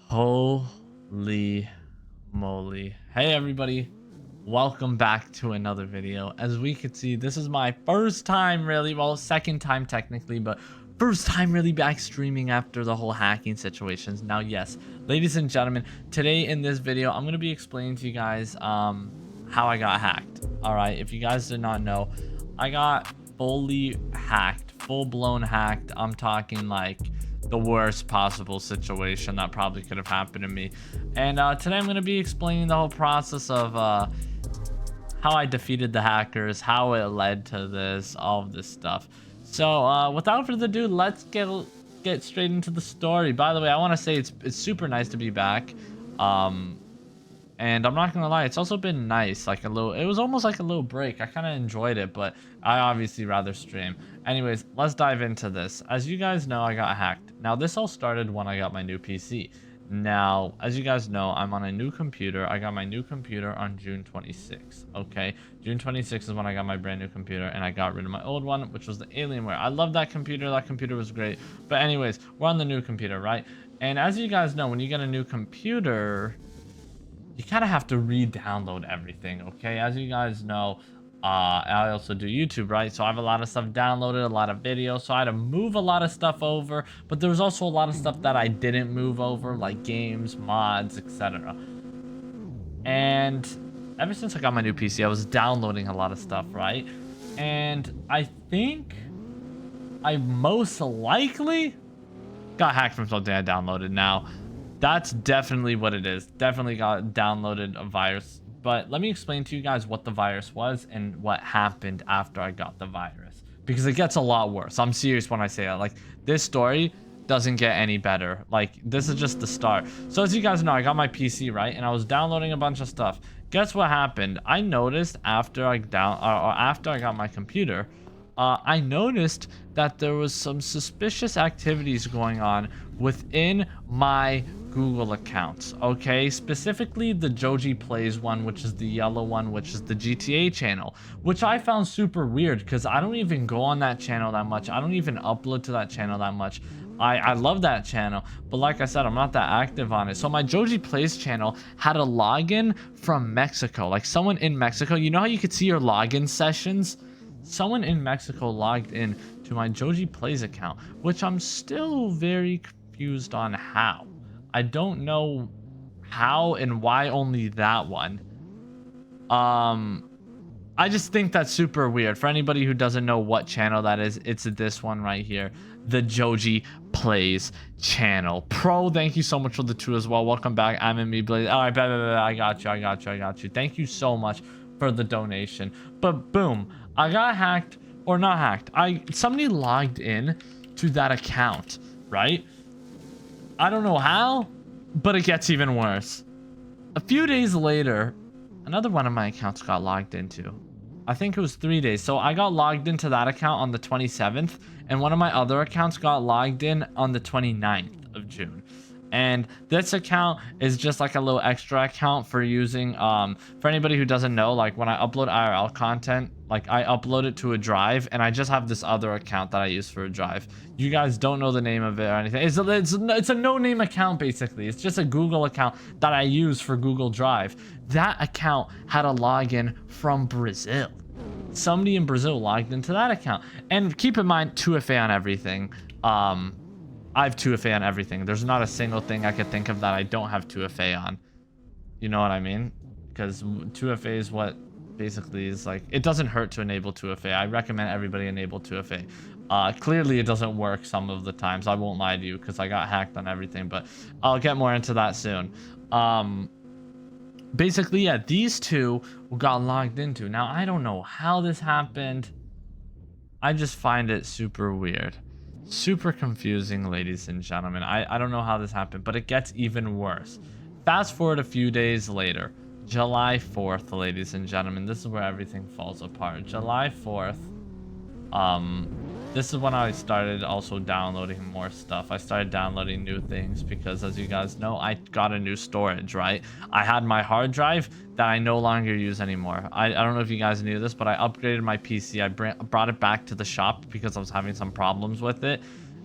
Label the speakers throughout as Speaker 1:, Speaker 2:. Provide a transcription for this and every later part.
Speaker 1: Holy moly. Hey everybody, welcome back to another video. As we can see, this is my first time really, well, second time technically, but first time really back streaming after the whole hacking situations. Now yes, ladies and gentlemen, today in this video I'm going to be explaining to you guys how I got hacked. All right, if you guys did not know, I got fully hacked, full-blown hacked. I'm talking like the worst possible situation that probably could have happened to me. And today I'm going to be explaining the whole process of how I defeated the hackers, how it led to this, all of this stuff. So without further ado, let's get straight into the story. By the way, I want to say it's super nice to be back. And I'm not gonna lie, it's also been nice, like it was almost like a little break. I kind of enjoyed it, but I obviously rather stream. Anyways, let's dive into this. As you guys know, I got hacked. Now this all started when I got my new PC. Now, as you guys know, I'm on a new computer. I got my new computer on June 26th. Okay, June 26th is when I got my brand new computer, and I got rid of my old one, which was the Alienware. I love that computer. That computer was great. But anyways, we're on the new computer, right? And as you guys know, when you get a new computer, you kind of have to re-download everything, okay? As you guys know, I also do YouTube, right? So I have a lot of stuff downloaded, a lot of videos, so I had to move a lot of stuff over, but there was also a lot of stuff that I didn't move over, like games, mods, etc. And ever since I got my new PC, I was downloading a lot of stuff, right? And I think I most likely got hacked from something I downloaded. Now, that's definitely what it is. Definitely got downloaded a virus. But let me explain to you guys what the virus was and what happened after I got the virus, because it gets a lot worse. I'm serious when I say that. Like, this story doesn't get any better. Like, this is just the start. So as you guys know, I got my PC, right? And I was downloading a bunch of stuff. Guess what happened? I noticed after I got my computer, I noticed that there was some suspicious activities going on within my Google accounts, okay? Specifically the JoJeBeats one, which is the yellow one, which is the GTA channel, which I found super weird because I don't even go on that channel that much. I don't even upload to that channel that much. I love that channel, but like I said, I'm not that active on it. So my JoJeBeats channel had a login from Mexico, like someone in Mexico. You know how you could see your login sessions? Someone in Mexico logged in to my JoJeBeats account, which I'm still very confused on how. I don't know how and why only that one. I just think that's super weird. For anybody who doesn't know what channel that is, it's this one right here, the JoJeBeats channel. Pro, thank you so much for the 2 as well. Welcome back. I'm in me Blaze. All right, I got you. Thank you so much for the donation. But boom, I got hacked, or not hacked. Somebody logged in to that account, right? I don't know how, but it gets even worse. A few days later, another one of my accounts got logged into. I think it was 3 days. So I got logged into that account on the 27th, and one of my other accounts got logged in on the 29th of June. And this account is just like a little extra account for using, for anybody who doesn't know, like when I upload IRL content, like I upload it to a drive, and I just have this other account that I use for a drive. You guys don't know the name of it or anything. It's a no-name account, basically. It's just a Google account that I use for Google Drive. That account had a login from Brazil. Somebody in Brazil logged into that account. And keep in mind, 2FA on everything. I have 2FA on everything. There's not a single thing I could think of that I don't have 2FA on. You know what I mean? Because 2FA is what basically is like, it doesn't hurt to enable 2FA. I recommend everybody enable 2FA. Clearly it doesn't work some of the times. I won't lie to you because I got hacked on everything, but I'll get more into that soon. Basically, yeah, these two got logged into. Now, I don't know how this happened. I just find it super weird. Super confusing, ladies and gentlemen. I don't know how this happened, but it gets even worse. Fast forward a few days later, July 4th, ladies and gentlemen. This is where everything falls apart. July 4th. This is when I started also downloading more stuff. I started downloading new things because, as you guys know, I got a new storage, right? I had my hard drive that I no longer use anymore. I don't know if you guys knew this, but I upgraded my PC. I brought it back to the shop because I was having some problems with it.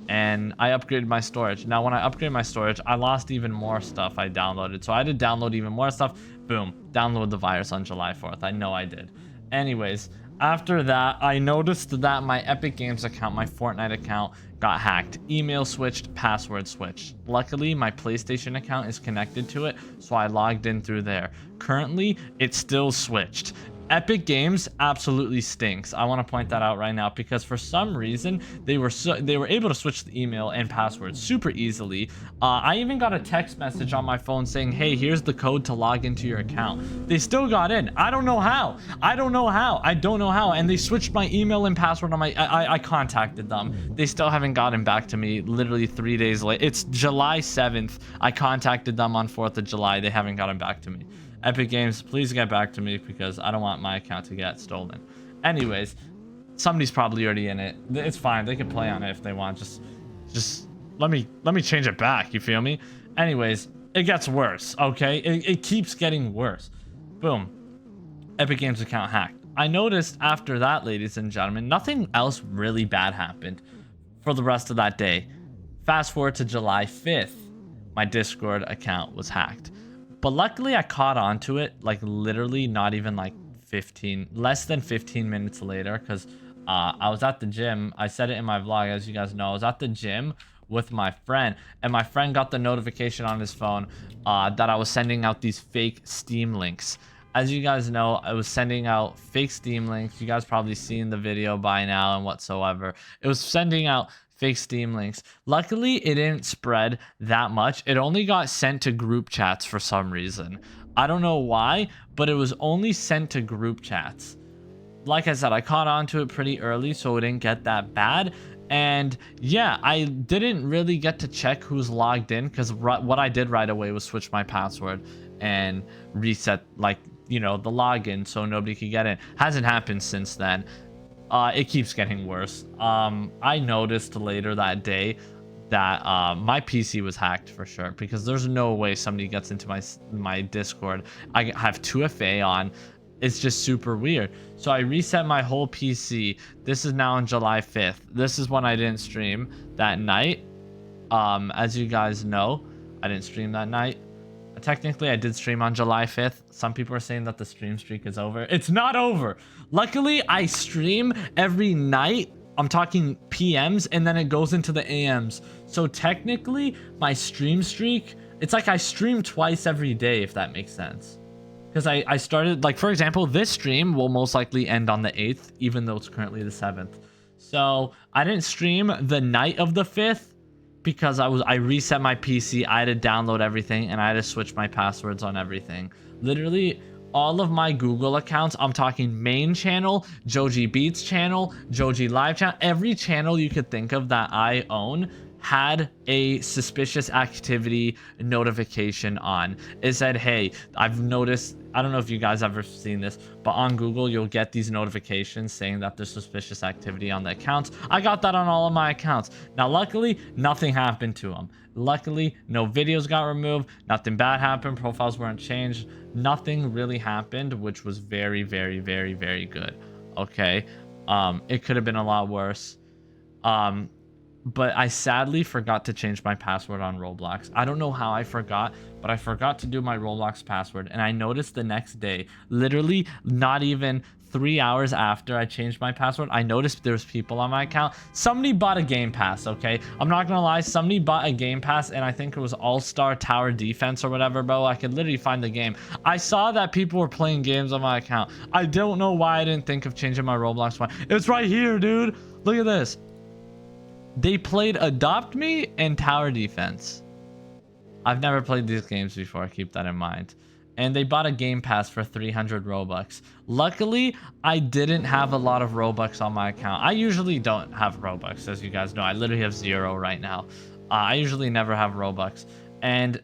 Speaker 1: and I upgraded my storage. Now, when I upgraded my storage, I lost even more stuff I downloaded. So I had to download even more stuff. Boom, download the virus on July 4th. I know I did. Anyways, after that, I noticed that my Epic Games account, my Fortnite account, got hacked. Email switched, password switched. Luckily, my PlayStation account is connected to it, so I logged in through there. Currently, it's still switched. Epic Games absolutely stinks. I want to point that out right now because for some reason they were able to switch the email and password super easily. I even got a text message on my phone saying, "Hey, here's the code to log into your account." They still got in. I don't know how. I don't know how. And they switched my email and password on my. I contacted them. They still haven't gotten back to me. Literally 3 days late. It's July 7th. I contacted them on 4th of July. They haven't gotten back to me. Epic Games, please get back to me because I don't want my account to get stolen. Anyways, somebody's probably already in it. It's fine. They can play on it if they want. Just let me change it back. You feel me? Anyways, it gets worse. Okay, it keeps getting worse. Boom. Epic Games account hacked. I noticed after that, ladies and gentlemen, nothing else really bad happened for the rest of that day. Fast forward to July 5th, my Discord account was hacked. But luckily I caught on to it like literally not even like less than 15 minutes later because I was at the gym. I said it in my vlog, as you guys know. I was at the gym with my friend and my friend got the notification on his phone that I was sending out these fake Steam links. As you guys know, I was sending out fake Steam links. You guys probably seen the video by now and whatsoever. It was sending out fake Steam links. Luckily, it didn't spread that much. It only got sent to group chats for some reason. I don't know why, but it was only sent to group chats. Like I said, I caught on to it pretty early, so it didn't get that bad. And yeah, I didn't really get to check who's logged in because what I did right away was switch my password and reset, like, you know, the login so nobody could get in. Hasn't happened since then. It keeps getting worse. I noticed later that day that my PC was hacked for sure because there's no way somebody gets into my Discord. I have 2FA on. It's just super weird. So I reset my whole PC. This is now on July 5th. This is when I didn't stream that night. As you guys know, I didn't stream that night. Technically, I did stream on July 5th. Some people are saying that the stream streak is over. It's not over. Luckily, I stream every night. I'm talking PMs, and then it goes into the AMs. So technically, my stream streak, it's like I stream twice every day, if that makes sense. Because I started, like, for example, this stream will most likely end on the 8th, even though it's currently the 7th. So I didn't stream the night of the 5th. Because I reset my PC, I had to download everything, and I had to switch my passwords on everything. Literally, all of my Google accounts, I'm talking main channel, JoJeBeats channel, Joji Live channel, every channel you could think of that I own had a suspicious activity notification on. It said, hey, I've noticed, I don't know if you guys ever seen this, but on Google, you'll get these notifications saying that there's suspicious activity on the accounts. I got that on all of my accounts. Now, luckily, nothing happened to them. Luckily, no videos got removed. Nothing bad happened. Profiles weren't changed. Nothing really happened, which was very, very, very, very good. Okay. It could have been a lot worse. But I sadly forgot to change my password on Roblox. I don't know how I forgot, but I forgot to do my Roblox password. And I noticed the next day, literally not even 3 hours after I changed my password, I noticed there's people on my account. Somebody bought a Game Pass, okay? I'm not gonna lie, somebody bought a Game Pass, and I think it was All-Star Tower Defense or whatever, bro. I could literally find the game. I saw that people were playing games on my account. I don't know why I didn't think of changing my Roblox one. It's right here, dude. Look at this. They played Adopt Me and Tower Defense. I've never played these games before, keep that in mind. And they bought a Game Pass for 300 Robux. Luckily, I didn't have a lot of Robux on my account. I usually don't have Robux, as you guys know. I literally have 0 right now. I usually never have Robux. And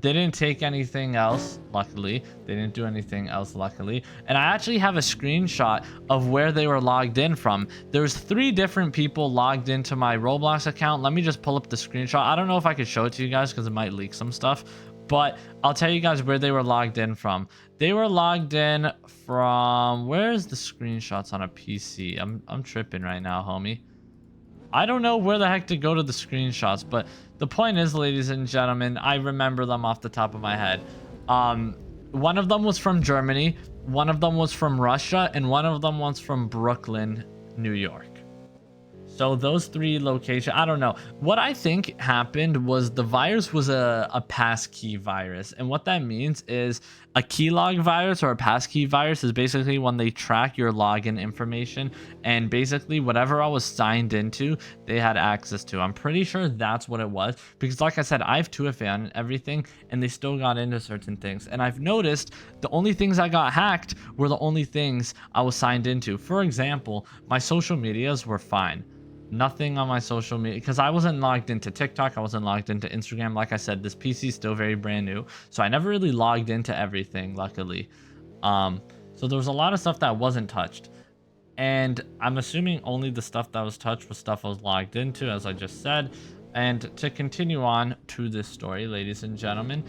Speaker 1: they didn't take anything else, luckily. They didn't do anything else, luckily. And I actually have a screenshot of where they were logged in from. There's 3 different people logged into my Roblox account. Let me just pull up the screenshot. I don't know if I could show it to you guys because it might leak some stuff. But I'll tell you guys where they were logged in from. They were logged in from... Where's the screenshots on a PC? I'm tripping right now, homie. I don't know where the heck to go to the screenshots, but the point is, ladies and gentlemen, I remember them off the top of my head. One of them was from Germany, one of them was from Russia, and one of them was from Brooklyn, New York. So those 3 locations, I don't know. What I think happened was the virus was a passkey virus. And what that means is a keylog virus or a passkey virus is basically when they track your login information. And basically whatever I was signed into, they had access to. I'm pretty sure that's what it was. Because like I said, I have 2FA on everything and they still got into certain things. And I've noticed the only things I got hacked were the only things I was signed into. For example, my social medias were fine. Nothing on my social media because I wasn't logged into TikTok. I wasn't logged into Instagram. Like I said, this PC is still very brand new, so I never really logged into everything, luckily. So there was a lot of stuff that wasn't touched, and I'm assuming only the stuff that was touched was stuff I was logged into, as I just said. And to continue on to this story, ladies and gentlemen,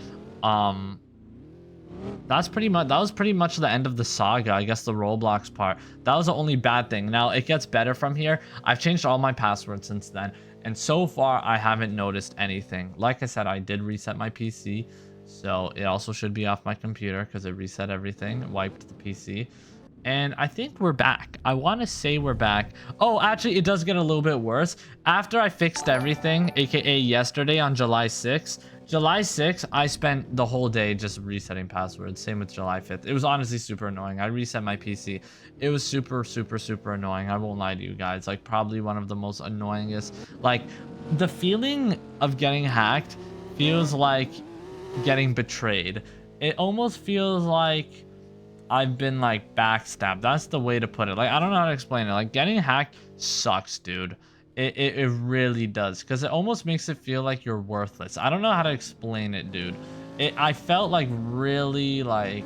Speaker 1: that was pretty much the end of the saga. I guess the Roblox part, that was the only bad thing. Now it gets better from here. I've changed all my passwords since then, and so far I haven't noticed anything. Like I said, I did reset my PC, so it also should be off my computer because it reset everything, wiped the PC. And I think we're back. I want to say we're back. Oh, actually, it does get a little bit worse. After I fixed everything, aka yesterday on July 6th, I spent the whole day just resetting passwords. Same with July 5th. It was honestly super annoying. I reset my PC. It was super, super, super annoying. I won't lie to you guys. Like, probably one of the most annoyingest. Like, the feeling of getting hacked feels like getting betrayed. It almost feels like I've been, like, backstabbed. That's the way to put it. Like, I don't know how to explain it. Like, getting hacked sucks, dude. It really does, because it almost makes it feel like you're worthless. I don't know how to explain it, dude. I felt really bad.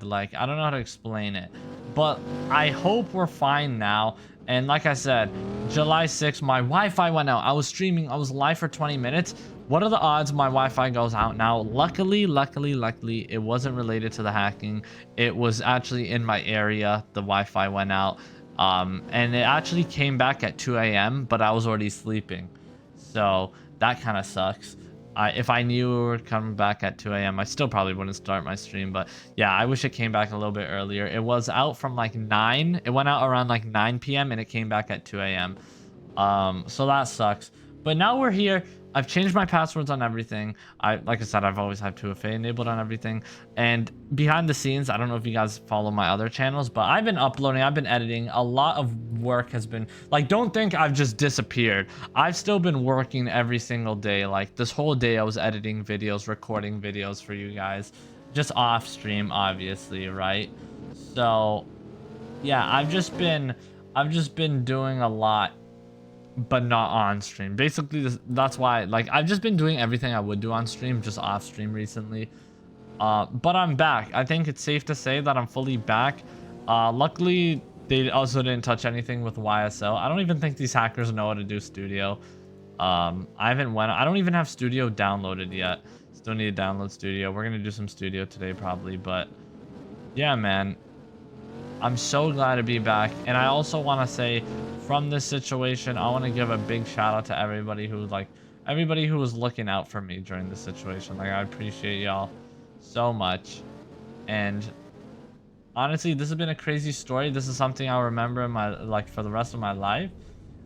Speaker 1: Like, I don't know how to explain it, but I hope we're fine now. And like I said, July 6th, my Wi-Fi went out. I was streaming. I was live for 20 minutes. What are the odds my Wi-Fi goes out now? Luckily, it wasn't related to the hacking. It was actually in my area. The Wi-Fi went out. And it actually came back at 2 a.m., but I was already sleeping. So that kind of sucks. If I knew we were coming back at 2 a.m., I still probably wouldn't start my stream. But yeah, I wish it came back a little bit earlier. It was out from like 9. It went out around like 9 p.m. and it came back at 2 a.m. So that sucks. But now we're here. I've changed my passwords on everything. Like I said, I've always had 2FA enabled on everything. And behind the scenes, I don't know if you guys follow my other channels, but I've been uploading, I've been editing. A lot of work has been, like, don't think I've just disappeared. I've still been working every single day. Like, this whole day I was editing videos, recording videos for you guys. Just off stream, obviously, right? So, yeah, I've just been doing a lot, but not on stream. Basically, that's why, like, I've just been doing everything I would do on stream, just off stream recently. But I'm back. I think it's safe to say that I'm fully back. Luckily, they also didn't touch anything with YSL. I don't even think these hackers know how to do Studio. I don't even have Studio downloaded yet. Still need to download Studio. We're gonna do some Studio today probably, but yeah, man. I'm so glad to be back. And I also want to say, from this situation, I want to give a big shout out to everybody who was looking out for me during this situation. Like, I appreciate y'all so much. And honestly, this has been a crazy story. This is something I'll remember in my, like, for the rest of my life.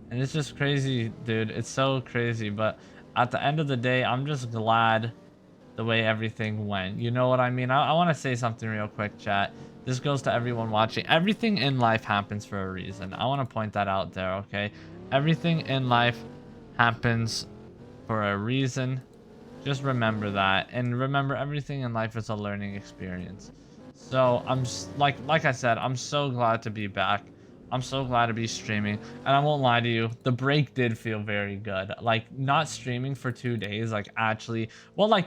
Speaker 1: And it's just crazy, dude. It's so crazy. But at the end of the day, I'm just glad the way everything went. You know what I mean? I want to say something real quick, chat. This goes to everyone watching. Everything in life happens for a reason. I want to point that out there, okay? Everything in life happens for a reason. Just remember that. And remember, everything in life is a learning experience. So, like I said, I'm so glad to be back. I'm so glad to be streaming. And I won't lie to you, the break did feel very good. Like, not streaming for 2 days, like, actually... Well, like,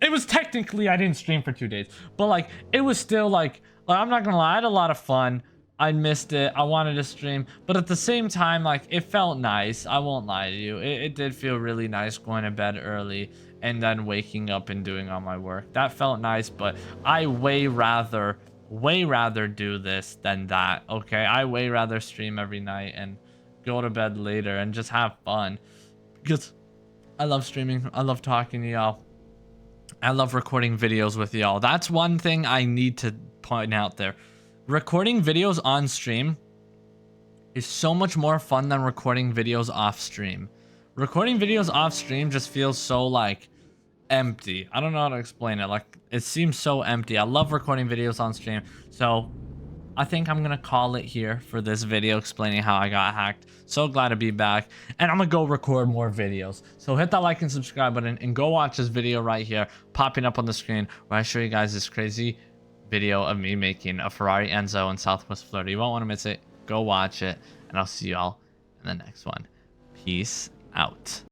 Speaker 1: it was technically, I didn't stream for 2 days. But, like, it was still, like, I'm not gonna lie, I had a lot of fun. I missed it. I wanted to stream. But at the same time, like, it felt nice. I won't lie to you. It did feel really nice going to bed early and then waking up and doing all my work. That felt nice, but I way rather way rather do this than that, okay? I way rather stream every night and go to bed later and just have fun. Because I love streaming. I love talking to y'all. I love recording videos with y'all. That's one thing I need to point out there. Recording videos on stream is so much more fun than recording videos off stream. Recording videos off stream just feels so like empty. I don't know how to explain it. Like, it seems so empty. I love recording videos on stream. So I think I'm gonna call it here for this video explaining how I got hacked. So glad to be back, and I'm gonna go record more videos. So hit that like and subscribe button and go watch this video right here popping up on the screen where I show you guys this crazy video of me making a Ferrari Enzo in Southwest Florida. You won't want to miss it. Go watch it, and I'll see y'all in the next one. Peace out.